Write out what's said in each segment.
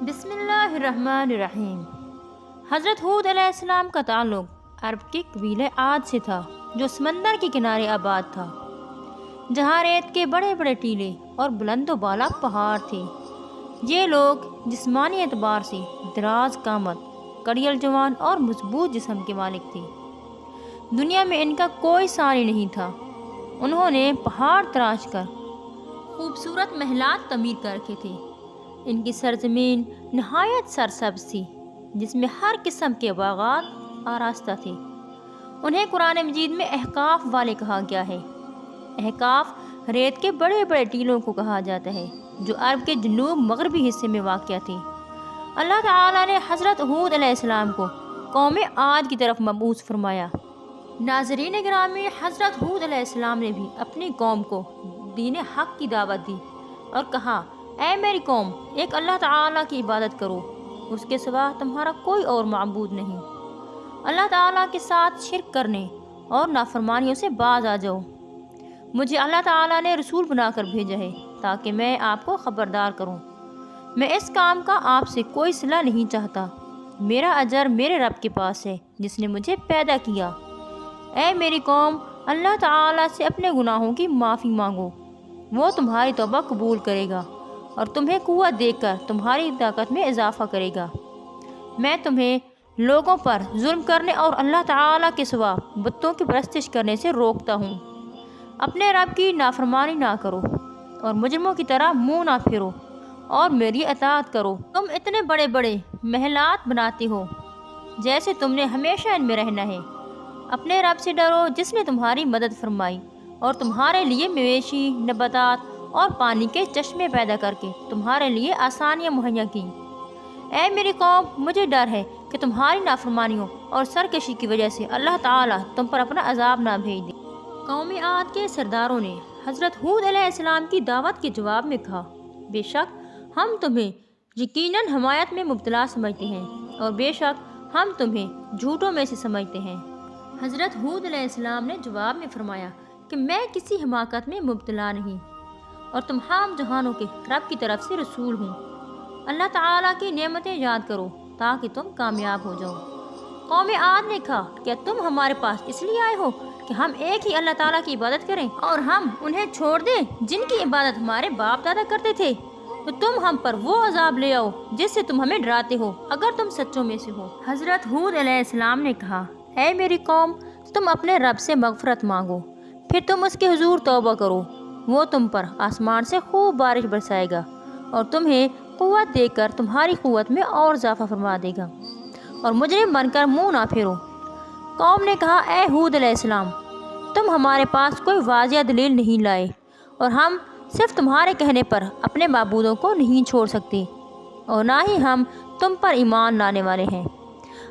بسم اللہ الرحمن الرحیم۔ حضرت ہود علیہ السلام کا تعلق عرب کے قبیلے عاد سے تھا جو سمندر کے کنارے آباد تھا، جہاں ریت کے بڑے بڑے ٹیلے اور بلند و بالا پہاڑ تھے۔ یہ لوگ جسمانی اعتبار سے دراز قامت، کڑیل جوان اور مضبوط جسم کے مالک تھے۔ دنیا میں ان کا کوئی ثانی نہیں تھا۔ انہوں نے پہاڑ تراش کر خوبصورت محلات تعمیر کر رکھے تھے۔ ان کی سرزمین نہایت سرسبز تھی، جس میں ہر قسم کے باغات آراستہ تھے۔ انہیں قرآن مجید میں احقاف والے کہا گیا ہے۔ احقاف ریت کے بڑے بڑے ٹیلوں کو کہا جاتا ہے جو عرب کے جنوب مغربی حصے میں واقع تھے۔ اللہ تعالیٰ نے حضرت ہود علیہ السلام کو قوم عاد کی طرف مبعوث فرمایا۔ ناظرین گرامی، حضرت ہود علیہ السلام نے بھی اپنی قوم کو دین حق کی دعوت دی اور کہا، اے میری قوم، ایک اللہ تعالیٰ کی عبادت کرو، اس کے سوا تمہارا کوئی اور معبود نہیں۔ اللہ تعالیٰ کے ساتھ شرک کرنے اور نافرمانیوں سے باز آ جاؤ۔ مجھے اللہ تعالیٰ نے رسول بنا کر بھیجا ہے تاکہ میں آپ کو خبردار کروں۔ میں اس کام کا آپ سے کوئی صلہ نہیں چاہتا۔ میرا اجر میرے رب کے پاس ہے جس نے مجھے پیدا کیا۔ اے میری قوم، اللہ تعالیٰ سے اپنے گناہوں کی معافی مانگو، وہ تمہاری توبہ قبول کرے گا اور تمہیں قوت دے کر تمہاری طاقت میں اضافہ کرے گا۔ میں تمہیں لوگوں پر ظلم کرنے اور اللہ تعالیٰ کے سوا بتوں کی پرستش کرنے سے روکتا ہوں۔ اپنے رب کی نافرمانی نہ کرو اور مجرموں کی طرح منہ نہ پھرو اور میری اطاعت کرو۔ تم اتنے بڑے بڑے محلات بناتے ہو جیسے تم نے ہمیشہ ان میں رہنا ہے۔ اپنے رب سے ڈرو جس نے تمہاری مدد فرمائی اور تمہارے لیے مویشی، نباتات اور پانی کے چشمے پیدا کر کے تمہارے لیے آسانیاں مہیا کی۔ اے میری قوم، مجھے ڈر ہے کہ تمہاری نافرمانیوں اور سرکشی کی وجہ سے اللہ تعالیٰ تم پر اپنا عذاب نہ بھیج دے۔ قوم عاد کے سرداروں نے حضرت ہود علیہ السلام کی دعوت کے جواب میں کہا، بے شک ہم تمہیں یقیناً حمایت میں مبتلا سمجھتے ہیں اور بے شک ہم تمہیں جھوٹوں میں سے سمجھتے ہیں۔ حضرت ہود علیہ السلام نے جواب میں فرمایا کہ میں کسی حماقت میں مبتلا نہیں اور تمام جہانوں کے رب کی طرف سے رسول ہوں۔ اللہ تعالیٰ کی نعمتیں یاد کرو تاکہ تم کامیاب ہو جاؤ۔ قوم عاد نے کہا، کیا تم ہمارے پاس اس لیے آئے ہو کہ ہم ایک ہی اللہ تعالیٰ کی عبادت کریں اور ہم انہیں چھوڑ دیں جن کی عبادت ہمارے باپ دادا کرتے تھے؟ تو تم ہم پر وہ عذاب لے آؤ جس سے تم ہمیں ڈراتے ہو اگر تم سچوں میں سے ہو۔ حضرت ہود علیہ السلام نے کہا، اے میری قوم، تم اپنے رب سے مغفرت مانگو، پھر تم اس کے حضور توبہ کرو، وہ تم پر آسمان سے خوب بارش برسائے گا اور تمہیں قوت دے کر تمہاری قوت میں اور اضافہ فرما دے گا اور مجرم بن کر منہ نہ پھرو۔ قوم نے کہا، اے ہود علیہ السلام، تم ہمارے پاس کوئی واضح دلیل نہیں لائے اور ہم صرف تمہارے کہنے پر اپنے معبودوں کو نہیں چھوڑ سکتے اور نہ ہی ہم تم پر ایمان لانے والے ہیں۔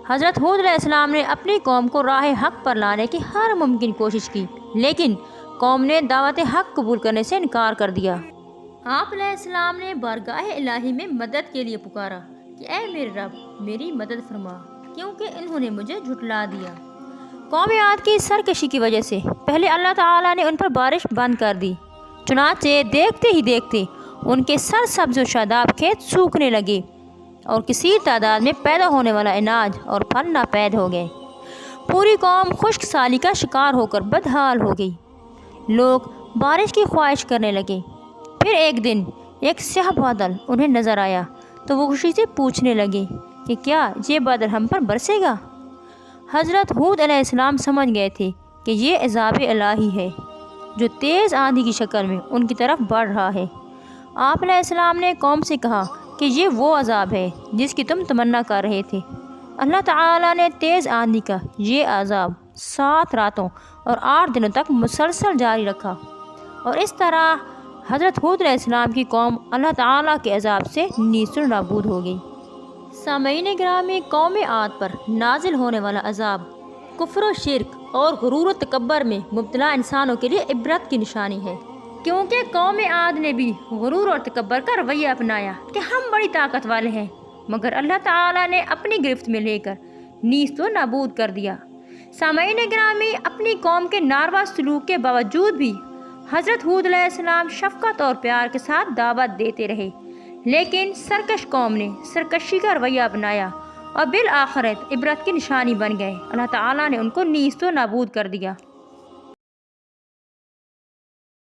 حضرت ہود علیہ السلام نے اپنی قوم کو راہ حق پر لانے کی ہر ممکن کوشش کی، لیکن قوم نے دعوت حق قبول کرنے سے انکار کر دیا۔ آپ علیہ السلام نے بارگاہ الہی میں مدد کے لیے پکارا کہ اے میرے رب، میری مدد فرما، کیونکہ انہوں نے مجھے جھٹلا دیا۔ قوم عاد کی سرکشی کی وجہ سے پہلے اللہ تعالیٰ نے ان پر بارش بند کر دی، چنانچہ دیکھتے ہی دیکھتے ان کے سرسبز و شاداب کھیت سوکھنے لگے اور کثیر تعداد میں پیدا ہونے والا اناج اور پھل ناپید ہو گئے۔ پوری قوم خشک سالی کا شکار ہو کر بدحال ہو گئی۔ لوگ بارش کی خواہش کرنے لگے۔ پھر ایک دن ایک سیاہ بادل انہیں نظر آیا تو وہ خوشی سے پوچھنے لگے کہ کیا یہ بادل ہم پر برسے گا؟ حضرت ہود علیہ السلام سمجھ گئے تھے کہ یہ عذاب الہی ہے جو تیز آندھی کی شکل میں ان کی طرف بڑھ رہا ہے۔ آپ علیہ السلام نے قوم سے کہا کہ یہ وہ عذاب ہے جس کی تم تمنا کر رہے تھے۔ اللہ تعالیٰ نے تیز آندھی کا یہ عذاب 7 راتوں اور 8 دنوں تک مسلسل جاری رکھا اور اس طرح حضرت ہود علیہ السلام کی قوم اللہ تعالیٰ کے عذاب سے نیست و نابود ہو گئی۔ سامعین گرامی، قوم عاد پر نازل ہونے والا عذاب کفر و شرک اور غرور و تکبر میں مبتلا انسانوں کے لیے عبرت کی نشانی ہے، کیونکہ قوم عاد نے بھی غرور اور تکبر کا رویہ اپنایا کہ ہم بڑی طاقت والے ہیں، مگر اللہ تعالیٰ نے اپنی گرفت میں لے کر نیست و نابود کر دیا۔ سامعین گرامی، اپنی قوم کے ناروا سلوک کے باوجود بھی حضرت ہود علیہ السلام شفقت اور پیار کے ساتھ دعوت دیتے رہے، لیکن سرکش قوم نے سرکشی کا رویہ اپنایا اور بالآخرت عبرت کی نشانی بن گئے۔ اللہ تعالیٰ نے ان کو نیست و نابود کر دیا۔